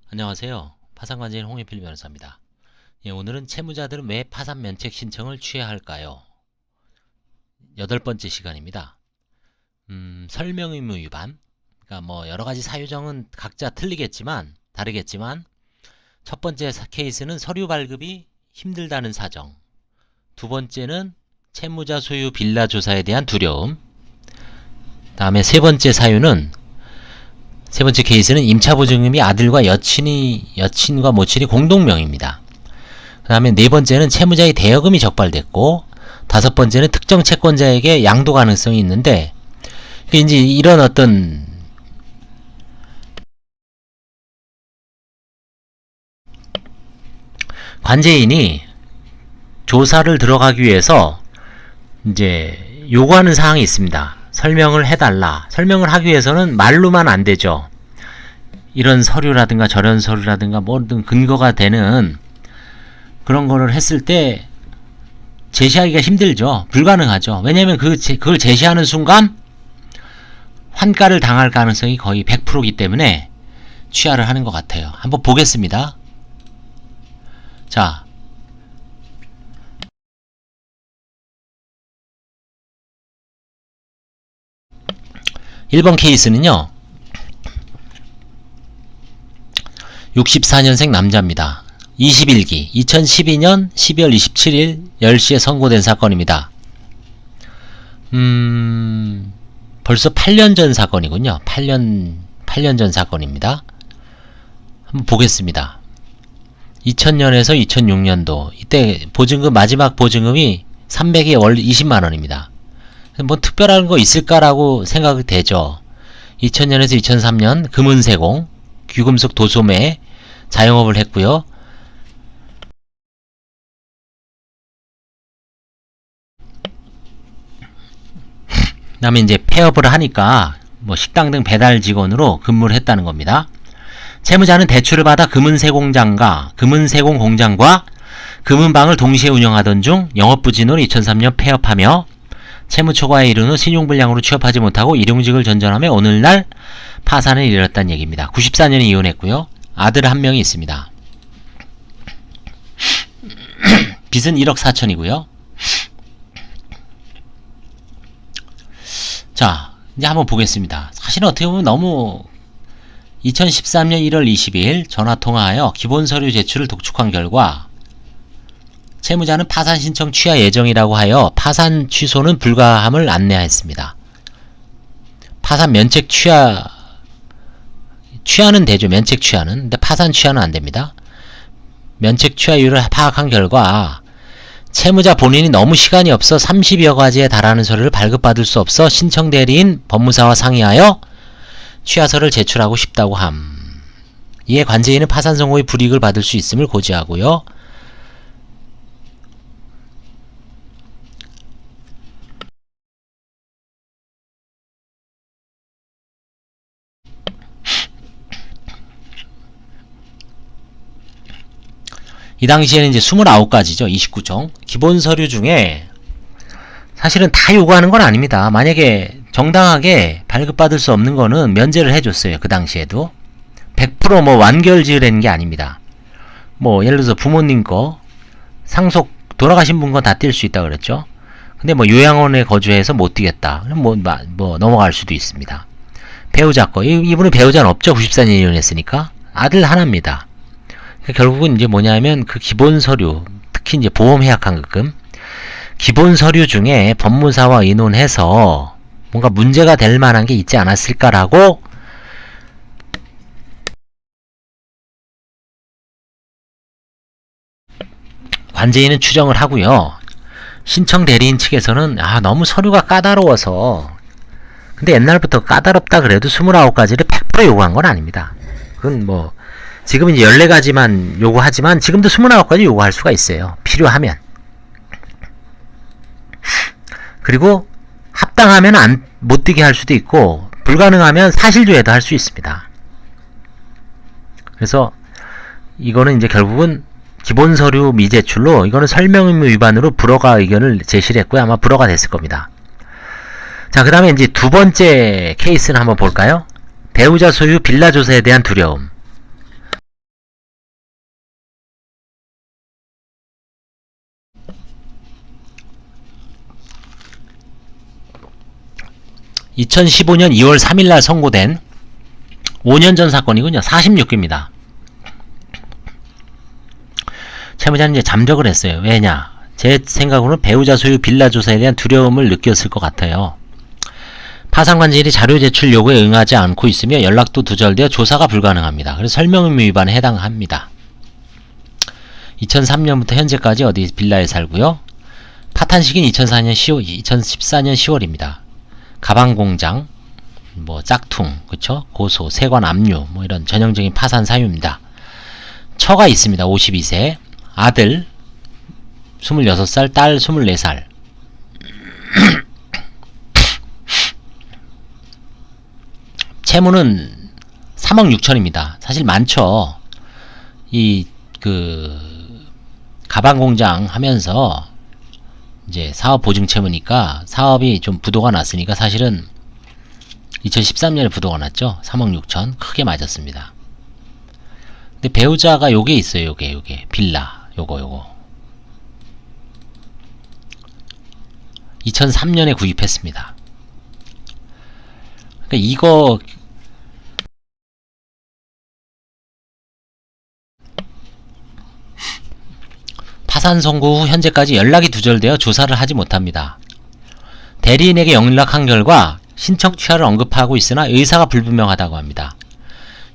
안녕하세요. 파산관제인 홍익필 변호사입니다. 오늘은 채무자들은 왜 파산 면책 신청을 취해야 할까요? 8번째 시간입니다. 설명의무 위반. 그러니까 뭐 여러가지 사유정은 각자 다르겠지만 첫 번째 케이스는 서류 발급이 힘들다는 사정. 두 번째는 채무자 소유 빌라 조사에 대한 두려움. 다음에 세 번째 케이스는 임차보증금이 아들과 여친과 모친이 공동명의입니다. 그 다음에 네 번째는 채무자의 대여금이 적발됐고, 다섯 번째는 특정 채권자에게 양도 가능성이 있는데, 이제 이런 어떤 관제인이 조사를 들어가기 위해서 이제 요구하는 사항이 있습니다. 설명을 해달라. 설명을 하기 위해서는 말로만 안 되죠. 이런 서류라든가 저런 서류라든가 뭐든 근거가 되는 그런 거를 했을 때 제시하기가 힘들죠. 불가능하죠. 왜냐하면 그걸 제시하는 순간 환가를 당할 가능성이 거의 100%이기 때문에 취하를 하는 것 같아요. 한번 보겠습니다. 자, 1번 케이스는요. 64년생 남자입니다. 21기 2012년 12월 27일 10시에 선고된 사건입니다. 벌써 8년 전 사건이군요. 8년 전 사건입니다. 한번 보겠습니다. 2000년에서 2006년도 이때 보증금 마지막 보증금이 300에 월 20만원입니다. 뭐 특별한 거 있을까라고 생각이 되죠. 2000년에서 2003년 금은세공 귀금속 도소매 자영업을 했고요. 그 다음에 이제 폐업을 하니까 뭐 식당 등 배달 직원으로 근무를 했다는 겁니다. 채무자는 대출을 받아 금은세공 공장과 금은방을 동시에 운영하던 중 영업부진으로 2003년 폐업하며 채무 초과에 이른 후 신용불량으로 취업하지 못하고 일용직을 전전하며 오늘날 파산을 이뤘다는 얘기입니다. 94년에 이혼했고요. 아들 한 명이 있습니다. 빚은 1억 4천이고요. 자, 이제 한번 보겠습니다. 사실은 어떻게 보면 너무 2013년 1월 20일 전화통화하여 기본서류 제출을 독촉한 결과 채무자는 파산 신청 취하 예정이라고 하여 파산 취소는 불가함을 안내하였습니다. 파산 면책 취하는 되죠. 면책 취하는. 근데 파산 취하는 안 됩니다. 면책 취하율을 파악한 결과 채무자 본인이 너무 시간이 없어 30여 가지에 달하는 서류를 발급받을 수 없어 신청 대리인 법무사와 상의하여 취하서를 제출하고 싶다고 함. 이에 관제인은 파산 선고의 불이익을 받을 수 있음을 고지하고요. 이 당시에는 이제 29가지죠. 29종. 기본 서류 중에 사실은 다 요구하는 건 아닙니다. 만약에 정당하게 발급받을 수 없는 거는 면제를 해줬어요. 그 당시에도. 100% 뭐 완결지으라는 게 아닙니다. 뭐 예를 들어서 부모님 거, 상속 돌아가신 분 거 다 뛸 수 있다 그랬죠. 근데 뭐 요양원에 거주해서 못 뛰겠다. 그럼 뭐 넘어갈 수도 있습니다. 배우자 거. 이분은 배우자는 없죠. 94년 이혼했으니까. 아들 하나입니다. 결국은 이제 뭐냐면 그 기본 서류, 특히 이제 보험 해약 환급금, 기본 서류 중에 법무사와 의논해서 뭔가 문제가 될 만한 게 있지 않았을까라고 관제인은 추정을 하고요. 신청 대리인 측에서는 너무 서류가 까다로워서, 근데 옛날부터 까다롭다 그래도 29가지를 100% 요구한 건 아닙니다. 그건 뭐 지금 이제 14가지만 요구하지만 지금도 29가지 요구할 수가 있어요. 필요하면. 그리고 합당하면 못 뛰게 할 수도 있고 불가능하면 사실조회도 할 수 있습니다. 그래서 이거는 이제 결국은 기본 서류 미제출로 이거는 설명의무 위반으로 불허가 의견을 제시를 했고요. 아마 불허가 됐을 겁니다. 자, 그 다음에 이제 두 번째 케이스는 한번 볼까요? 배우자 소유 빌라 조사에 대한 두려움. 2015년 2월 3일날 선고된 5년 전 사건이군요. 46기입니다. 채무자는 이제 잠적을 했어요. 왜냐? 제 생각으로는 배우자 소유 빌라 조사에 대한 두려움을 느꼈을 것 같아요. 파산관제인이 자료 제출 요구에 응하지 않고 있으며 연락도 두절되어 조사가 불가능합니다. 그래서 설명의무 위반에 해당합니다. 2003년부터 현재까지 어디 빌라에 살고요. 파탄 시기는 2014년 10월입니다. 가방공장, 뭐 짝퉁, 그쵸? 고소, 세관 압류, 뭐 이런 전형적인 파산 사유입니다. 처가 있습니다. 52세. 아들 26살, 딸 24살. 채무는 3억 6천입니다. 사실 많죠. 가방공장 하면서 이제 사업 보증 채무니까 사업이 좀 부도가 났으니까 사실은 2013년에 부도가 났죠. 3억 6천. 크게 맞았습니다. 근데 배우자가 요게 있어요. 요게 빌라. 요거 2003년에 구입했습니다. 그러니까 이거 파산 선고 후 현재까지 연락이 두절되어 조사를 하지 못합니다. 대리인에게 연락한 결과 신청 취하를 언급하고 있으나 의사가 불분명하다고 합니다.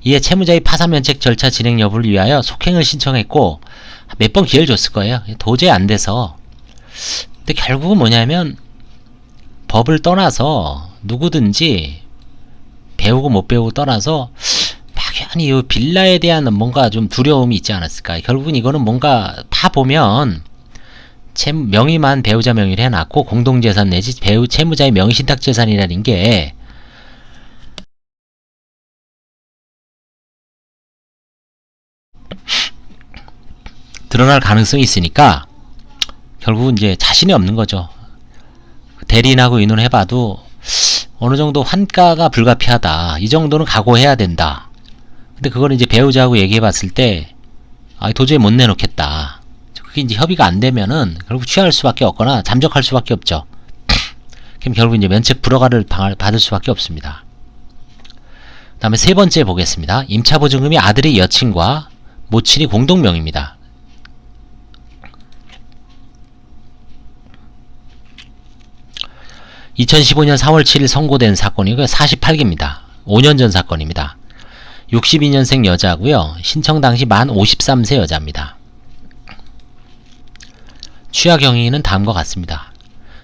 이에 채무자의 파산 면책 절차 진행 여부를 위하여 속행을 신청했고 몇 번 기회를 줬을 거예요. 도저히 안 돼서. 근데 결국은 뭐냐면 법을 떠나서 누구든지 배우고 못 배우고 떠나서 막연히 이 빌라에 대한 뭔가 좀 두려움이 있지 않았을까. 결국은 이거는 뭔가 파보면 명의만 배우자 명의를 해놨고 공동재산 내지 채무자의 명의 신탁재산이라는 게 드러날 가능성이 있으니까 결국은 이제 자신이 없는 거죠. 대리인하고 의논을 해봐도 어느 정도 환가가 불가피하다. 이 정도는 각오해야 된다. 근데 그걸 이제 배우자하고 얘기해봤을 때 도저히 못 내놓겠다. 그게 이제 협의가 안 되면은 결국 취할 수밖에 없거나 잠적할 수밖에 없죠. 그럼 결국 이제 면책 불허가를 받을 수밖에 없습니다. 그 다음에 세 번째 보겠습니다. 임차보증금이 아들의 여친과 모친이 공동명의입니다. (2015년 4월 7일) 선고된 사건이고요. 48기입니다. 5년 전 사건입니다. 62년생 여자고요. 신청 당시 만 53세 여자입니다. 취하 경위는 다음과 같습니다.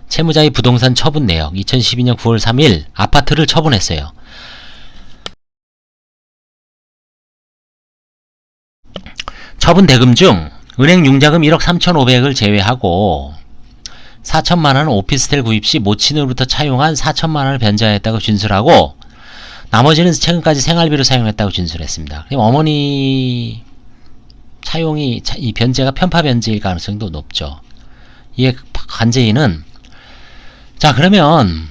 채무자의 부동산 처분 내역 2012년 9월 3일 아파트를 처분했어요. 처분 대금 중 은행 융자금 1억 3,500을 제외하고 4천만원은 오피스텔 구입 시 모친으로부터 차용한 4천만원을 변제했다고 진술하고 나머지는 최근까지 생활비로 사용했다고 진술했습니다. 어머니 차용이 이 변제가 편파 변제일 가능성도 높죠. 이에 관제인은 자 그러면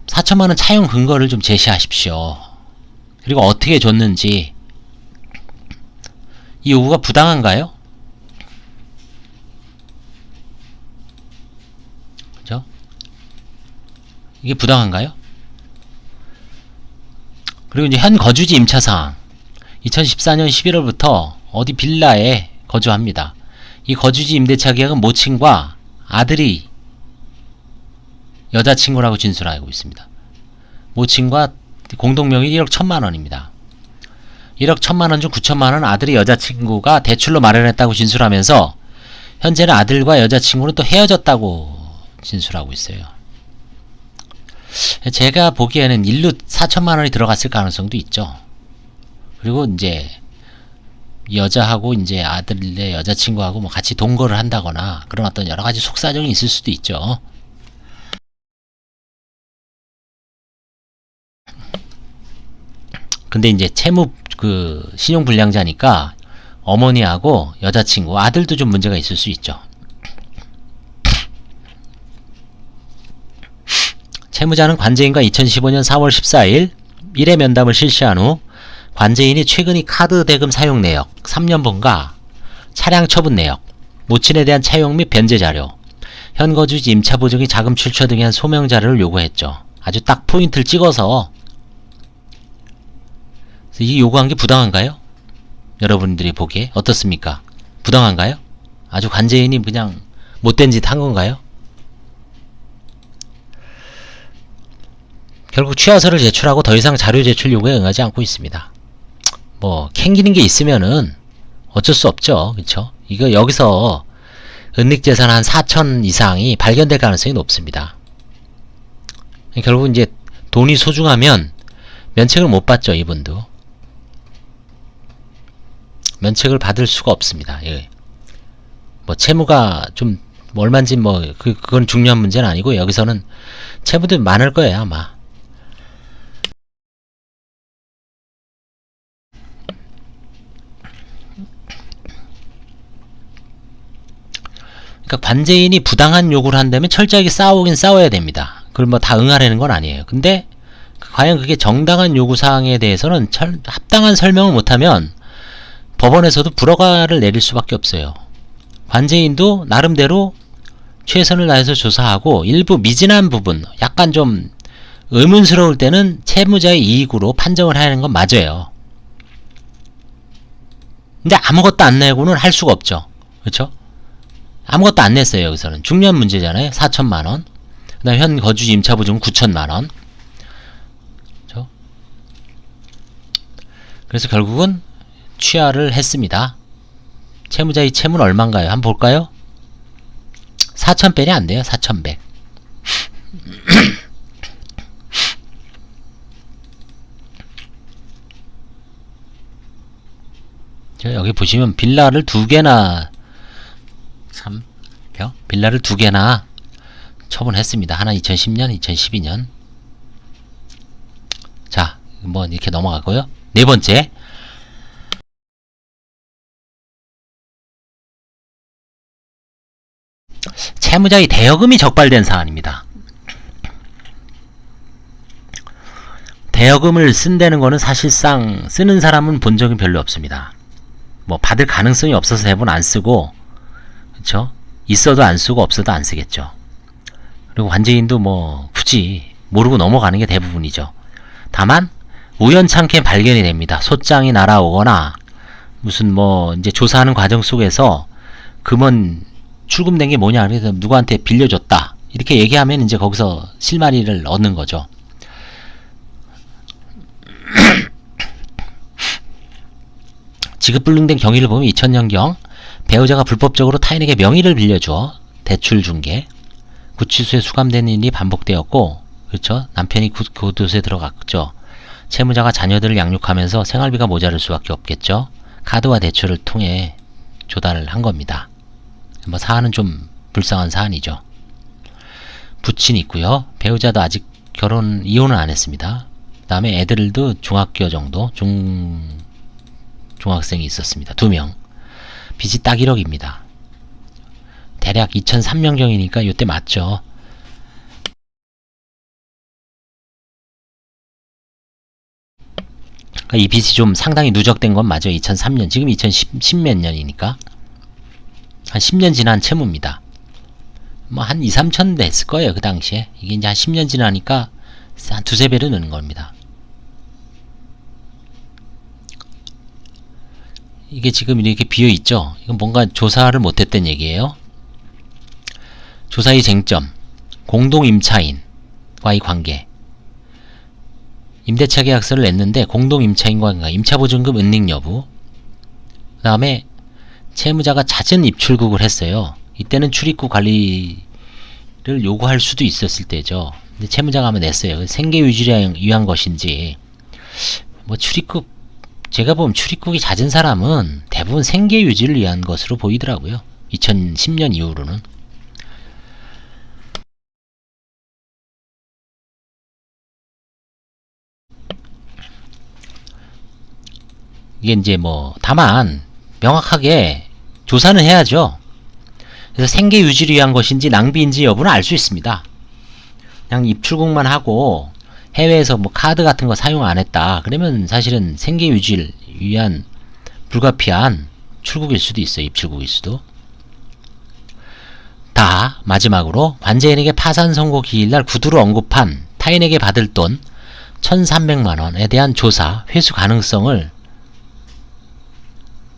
4천만원 차용 근거를 좀 제시하십시오. 그리고 어떻게 줬는지. 이 요구가 부당한가요? 그죠? 이게 부당한가요? 그리고 이제 현 거주지 임차사항 2014년 11월부터 어디 빌라에 거주합니다. 이 거주지 임대차 계약은 모친과 아들이 여자친구라고 진술하고 있습니다. 모친과 공동명의 1억 1천만원입니다. 1억 1천만원 중 9천만원 아들이 여자친구가 대출로 마련했다고 진술하면서 현재는 아들과 여자친구는 또 헤어졌다고 진술하고 있어요. 제가 보기에는 일로 4천만원이 들어갔을 가능성도 있죠. 그리고 이제 여자하고 이제 아들의 여자친구하고 뭐 같이 동거를 한다거나 그런 어떤 여러가지 속사정이 있을 수도 있죠. 근데 이제 채무 신용불량자니까 어머니하고 여자친구, 아들도 좀 문제가 있을 수 있죠. 채무자는 관제인과 2015년 4월 14일 1회 면담을 실시한 후 관제인이 최근의 카드 대금 사용 내역, 3년분과 차량 처분 내역, 모친에 대한 차용 및 변제 자료, 현거주지 임차보증의 자금 출처 등에 대한 소명 자료를 요구했죠. 아주 딱 포인트를 찍어서 이 요구한 게 부당한가요? 여러분들이 보기에 어떻습니까? 부당한가요? 아주 관제인이 그냥 못된 짓 한 건가요? 결국 취하서를 제출하고 더 이상 자료 제출 요구에 응하지 않고 있습니다. 뭐 캥기는 게 있으면은 어쩔 수 없죠. 그쵸? 이거 여기서 은닉재산 한 4천 이상이 발견될 가능성이 높습니다. 결국 이제 돈이 소중하면 면책을 못 받죠. 이분도 면책을 받을 수가 없습니다. 예. 뭐 채무가 좀 얼마인지 뭐 그건 중요한 문제는 아니고 여기서는 채무도 많을 거예요 아마. 그러니까 관제인이 부당한 요구를 한다면 철저하게 싸우긴 싸워야 됩니다. 그걸 뭐 다 응하라는 건 아니에요. 근데 과연 그게 정당한 요구사항에 대해서는 합당한 설명을 못하면 법원에서도 불허가를 내릴 수밖에 없어요. 관제인도 나름대로 최선을 다해서 조사하고 일부 미진한 부분, 약간 좀 의문스러울 때는 채무자의 이익으로 판정을 하는 건 맞아요. 근데 아무것도 안 내고는 할 수가 없죠. 그렇죠? 아무것도 안 냈어요. 여기서는 중요한 문제잖아요. 4천만원. 그 다음 현 거주지 임차보증 9천만원. 그렇죠? 그래서 결국은 취하를 했습니다. 채무자의 채무는 얼마인가요? 한번 볼까요? 4,100이 안 돼요. 4,100. 여기 보시면 빌라를 두 개나 빌라를 두 개나 처분했습니다. 하나 2010년, 2012년. 자, 뭐 이렇게 넘어가고요. 네 번째. 채무자의 대여금이 적발된 사안입니다. 대여금을 쓴다는 거는 사실상 쓰는 사람은 본 적이 별로 없습니다. 뭐 받을 가능성이 없어서 대부분 안 쓰고, 그쵸? 있어도 안 쓰고 없어도 안 쓰겠죠. 그리고 관제인도 뭐 굳이 모르고 넘어가는 게 대부분이죠. 다만 우연찮게 발견이 됩니다. 소장이 날아오거나 무슨 뭐 이제 조사하는 과정 속에서 금은 출금된 게 뭐냐 그래서 누구한테 빌려줬다 이렇게 얘기하면 이제 거기서 실마리를 얻는 거죠. 지급불능된 경위를 보면 2000년경 배우자가 불법적으로 타인에게 명의를 빌려주어 대출 중개 구치소에 수감된 일이 반복되었고, 그렇죠? 남편이 교도소에 들어갔죠. 채무자가 자녀들을 양육하면서 생활비가 모자랄 수밖에 없겠죠. 카드와 대출을 통해 조달을 한 겁니다. 뭐 사안은 좀 불쌍한 사안이죠. 부친이 있고요. 배우자도 아직 이혼은 안 했습니다. 그 다음에 애들도 중학교 정도 중학생이 있었습니다. 2명. 빚이 딱 1억입니다. 대략 2003년경이니까 이때 맞죠. 그러니까 이 빚이 좀 상당히 누적된 건 맞아요. 2003년. 지금 2010 몇 년이니까. 한 10년 지난 채무입니다. 뭐 한 2, 3천 됐을 거예요. 그 당시에. 이게 이제 한 10년 지나니까 한 두세 배로 느는 겁니다. 이게 지금 이렇게 비어있죠. 이건 뭔가 조사를 못했던 얘기예요. 조사의 쟁점, 공동임차인과의 관계. 임대차 계약서를 냈는데 공동임차인과 임차보증금 은닉 여부. 그 다음에 채무자가 잦은 입출국을 했어요. 이때는 출입국 관리를 요구할 수도 있었을 때죠. 근데 채무자가 한번 냈어요. 생계 유지를 위한 것인지 뭐 출입국 제가 보면 출입국이 잦은 사람은 대부분 생계 유지를 위한 것으로 보이더라고요. 2010년 이후로는. 이게 이제 뭐 다만 명확하게 조사는 해야죠. 그래서 생계 유지를 위한 것인지 낭비인지 여부는 알 수 있습니다. 그냥 입출국만 하고 해외에서 뭐 카드 같은 거 사용 안 했다. 그러면 사실은 생계 유지를 위한 불가피한 출국일 수도 있어요. 입출국일 수도. 다 마지막으로 관제인에게 파산 선고 기일날 구두로 언급한 타인에게 받을 돈 1,300만원에 대한 조사, 회수 가능성을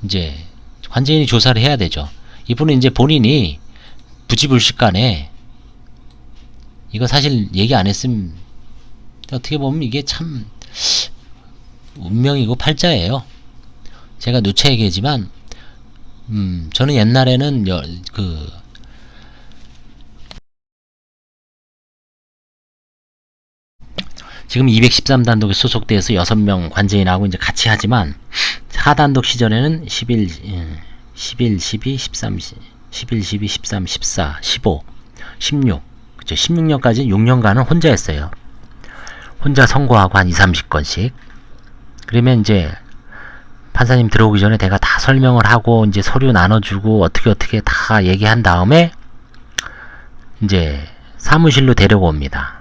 이제 관제인이 조사를 해야 되죠. 이분은 이제 본인이 부지불식간에 이거 사실 얘기 안 했으면 어떻게 보면 이게 참 운명이고 팔자예요. 제가 누차 얘기하지만 저는 옛날에는 지금 213단독에 소속돼서 6명 관제인하고 이제 같이 하지만 하단독 시절에는 11, 12, 13, 11, 12, 13, 14, 15, 16 그쵸? 16년까지 6년간은 혼자 했어요. 혼자 선고하고 한 20-30건씩. 그러면 이제 판사님 들어오기 전에 내가 다 설명을 하고 이제 서류 나눠주고 어떻게 다 얘기한 다음에 이제 사무실로 데려옵니다.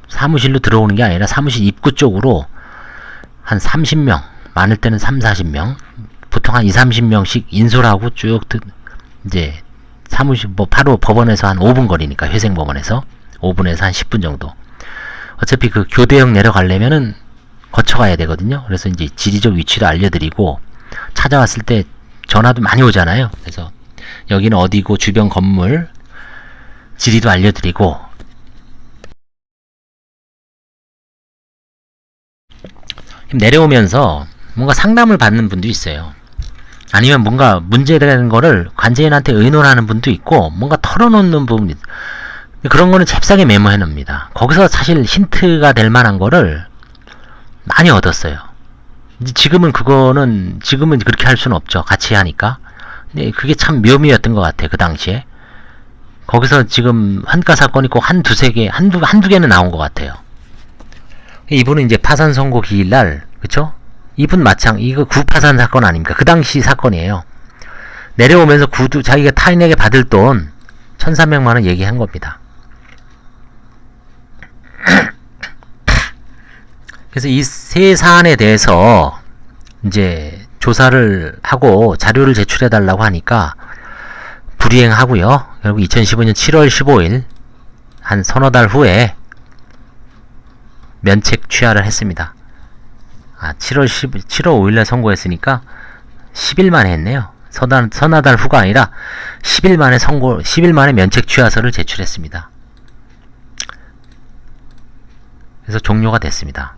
사무실로 들어오는 게 아니라 사무실 입구 쪽으로 한 30명, 많을 때는 30-40명, 보통 한 20-30명씩 인솔하고 쭉 이제 사무실 바로 법원에서 한 5분 거리니까, 회생법원에서 5분에서 한 10분 정도. 어차피 그 교대역 내려가려면은 거쳐가야 되거든요. 그래서 이제 지리적 위치도 알려드리고, 찾아왔을 때 전화도 많이 오잖아요. 그래서 여기는 어디고 주변 건물 지리도 알려드리고, 내려오면서 뭔가 상담을 받는 분도 있어요. 아니면 뭔가 문제되는 거를 관제인한테 의논하는 분도 있고, 뭔가 털어놓는 부분이, 그런 거는 잽싸게 메모해 놉니다. 거기서 사실 힌트가 될 만한 거를 많이 얻었어요. 지금은 그렇게 할 수는 없죠. 같이 하니까. 근데 그게 참 묘미였던 것 같아요. 그 당시에. 거기서 지금 환가 사건이 꼭 한두 개는 나온 것 같아요. 이분은 이제 파산 선고 기일날, 그쵸? 이분 이거 구파산 사건 아닙니까? 그 당시 사건이에요. 내려오면서 자기가 타인에게 받을 돈 1,300만원 얘기한 겁니다. 그래서 이 세 사안에 대해서 이제 조사를 하고 자료를 제출해 달라고 하니까 불이행하고요. 결국 2015년 7월 15일 한 서너 달 후에 면책 취하를 했습니다. 7월 5일날 선고했으니까 10일 만에 했네요. 서너 달 후가 아니라 10일 만에 면책 취하서를 제출했습니다. 그래서 종료가 됐습니다.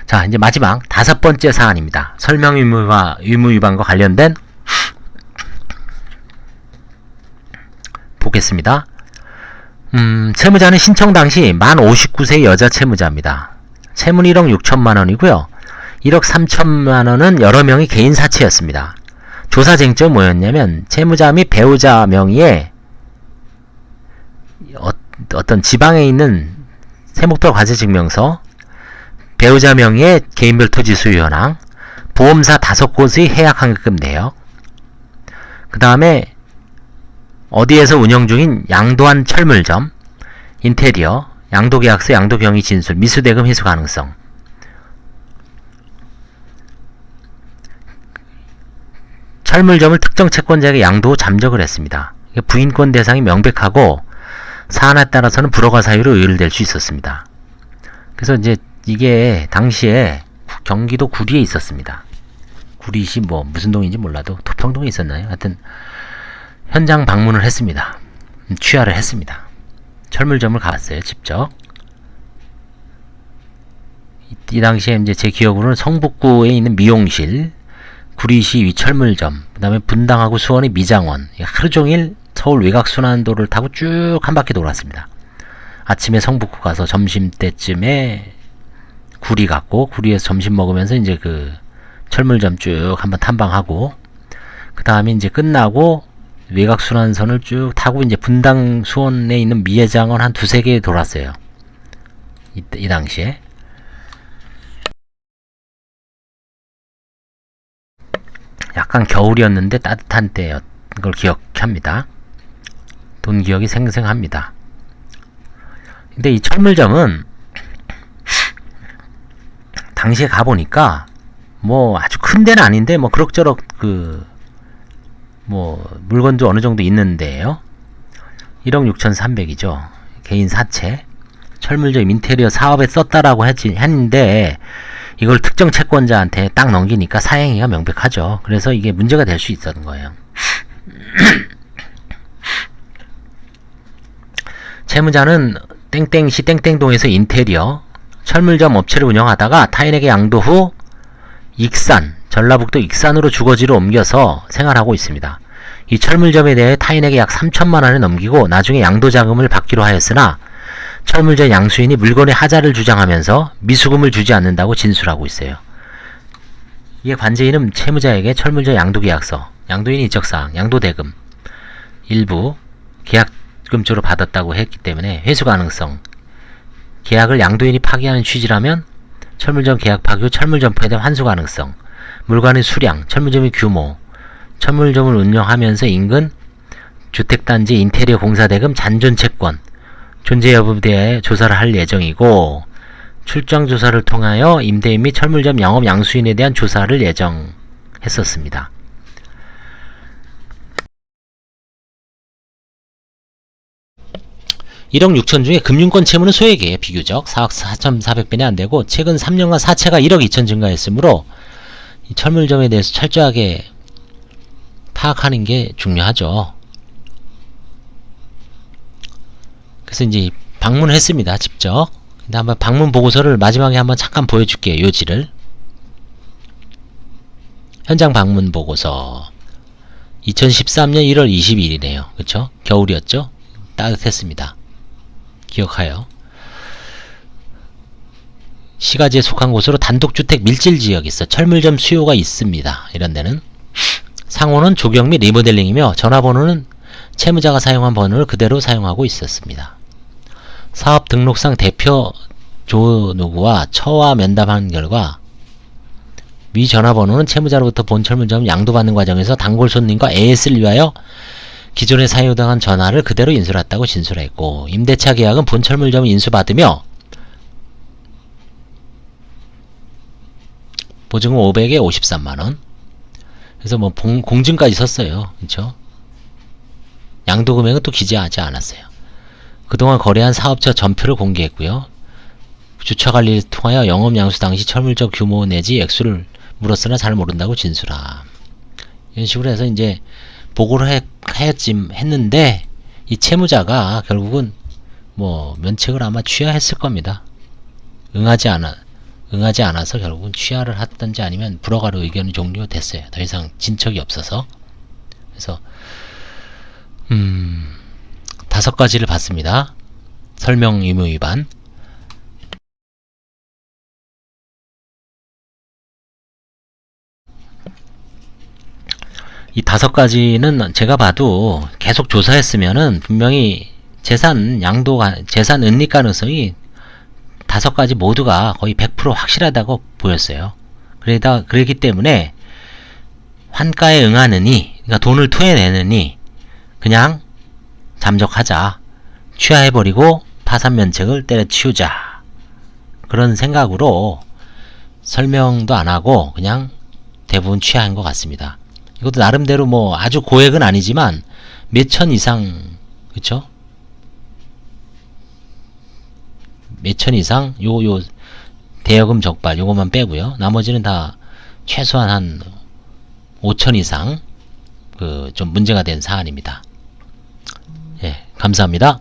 자, 이제 마지막 5번째 사안입니다. 설명 의무 위반과 관련된 보겠습니다. 채무자는 신청 당시 만 59세 여자 채무자입니다. 채무는 1억 6천만원이고요. 1억 3천만원은 여러 명의 개인 사채였습니다. 조사 쟁점은 뭐였냐면, 채무자 및 배우자 명의의 어떤 지방에 있는 세목별 과세 증명서, 배우자 명의의 개인별 토지 소유 현황, 보험사 5곳의 해약 환급금 내역, 그 다음에 어디에서 운영 중인 양도한 철물점, 인테리어, 양도계약서, 양도경위 진술, 미수대금 회수 가능성, 철물점을 특정 채권자에게 양도 잠적을 했습니다. 부인권 대상이 명백하고 사안에 따라서는 불허가 사유로 의율될 수 있었습니다. 그래서 이제 이게 당시에 경기도 구리에 있었습니다. 구리시 무슨 동인지 몰라도 도평동에 있었나요? 하여튼 현장 방문을 했습니다. 취하를 했습니다. 철물점을 가봤어요. 직접. 이 당시에 이제 제 기억으로는 성북구에 있는 미용실, 구리시 위철물점, 그 다음에 분당하고 수원의 미장원, 하루 종일 서울 외곽순환도를 타고 쭉 한 바퀴 돌았습니다. 아침에 성북구 가서 점심때쯤에 구리 갔고, 구리에서 점심 먹으면서 이제 그 철물점 쭉 한번 탐방하고, 그 다음에 이제 끝나고 외곽순환선을 쭉 타고 이제 분당 수원에 있는 미장원 한 2-3개 돌았어요. 이 당시에. 약간 겨울이었는데 따뜻한 때였던 걸 기억합니다. 돈 기억이 생생합니다. 근데 이 철물점은 당시에 가보니까 아주 큰 데는 아닌데 그럭저럭 뭐 물건도 어느 정도 있는데요. 1억 6,300이죠. 개인 사채. 철물점 인테리어 사업에 썼다라고 했는데 이걸 특정 채권자한테 딱 넘기니까 사행위가 명백하죠. 그래서 이게 문제가 될 수 있었던 거예요. 채무자는 땡땡시 땡땡동에서 인테리어 철물점 업체를 운영하다가 타인에게 양도 후 익산, 전라북도 익산으로 주거지로 옮겨서 생활하고 있습니다. 이 철물점에 대해 타인에게 약 3천만 원을 넘기고 나중에 양도자금을 받기로 하였으나 철물점 양수인이 물건의 하자를 주장하면서 미수금을 주지 않는다고 진술하고 있어요. 이에 관제인은 채무자에게 철물점 양도계약서, 양도인이 이적사항, 양도대금 일부 계약금조로 받았다고 했기 때문에 회수 가능성, 계약을 양도인이 파기하는 취지라면 철물점 계약 파기 후 철물점포에 대한 환수 가능성, 물건의 수량, 철물점의 규모, 철물점을 운영하면서 인근 주택단지 인테리어 공사대금 잔존채권 존재 여부에 대해 조사를 할 예정이고 출정조사를 통하여 임대인 및 철물점 영업 양수인에 대한 조사를 예정했었습니다. (1억 6천) 중에 금융권 채무는 소액이에요. 비교적 4억 4,400배는 안되고 최근 3년간 사채가 1억 2천 증가했으므로 이 철물점에 대해서 철저하게 파악하는 게 중요하죠. 그래서 이제 방문을 했습니다. 직접. 근데 한번 방문 보고서를 마지막에 한번 잠깐 보여줄게요. 요지를. 현장 방문 보고서 2013년 1월 22일이네요. 그쵸? 겨울이었죠? 따뜻했습니다. 기억하여. 시가지에 속한 곳으로 단독주택 밀집지역이 있어 철물점 수요가 있습니다. 이런 데는. 상호는 조경 및 리모델링이며 전화번호는 채무자가 사용한 번호를 그대로 사용하고 있었습니다. 사업 등록상 대표 조 누구와 처와 면담한 결과 위 전화번호는 채무자로부터 본 철물점 양도받는 과정에서 단골 손님과 AS를 위하여 기존에 사용당한 전화를 그대로 인수했다고 진술했고 임대차 계약은 본 철물점을 인수받으며 보증금 500에 53만원 그래서 뭐 공증까지 썼어요. 그쵸? 양도 금액은 또 기재하지 않았어요. 그동안 거래한 사업자 전표를 공개했고요. 주차관리를 통하여 영업양수 당시 철물점 규모 내지 액수를 물었으나 잘 모른다고 진술함. 이런 식으로 해서 이제 보고를 했는데 이 채무자가 결국은 뭐 면책을 아마 취하했을 겁니다. 응하지 않아서 결국은 취하를 했던지 아니면 불허가로 의견이 종료됐어요. 더 이상 진척이 없어서. 그래서 5가지를 봤습니다. 설명 의무 위반, 이 5가지는 제가 봐도 계속 조사했으면은 분명히 재산 은닉 가능성이 5가지 모두가 거의 100% 확실하다고 보였어요. 그렇기 때문에 환가에 응하느니, 그러니까 돈을 토해내느니 그냥 잠적하자, 취하해버리고 파산면책을 때려치우자, 그런 생각으로 설명도 안하고 그냥 대부분 취하한 것 같습니다. 이것도 나름대로 뭐 아주 고액은 아니지만 몇천 이상, 그쵸? 몇천 이상, 요 대여금 적발 요것만 빼고요. 나머지는 다 최소한 한 5천 이상 좀 문제가 된 사안입니다. 예, 감사합니다.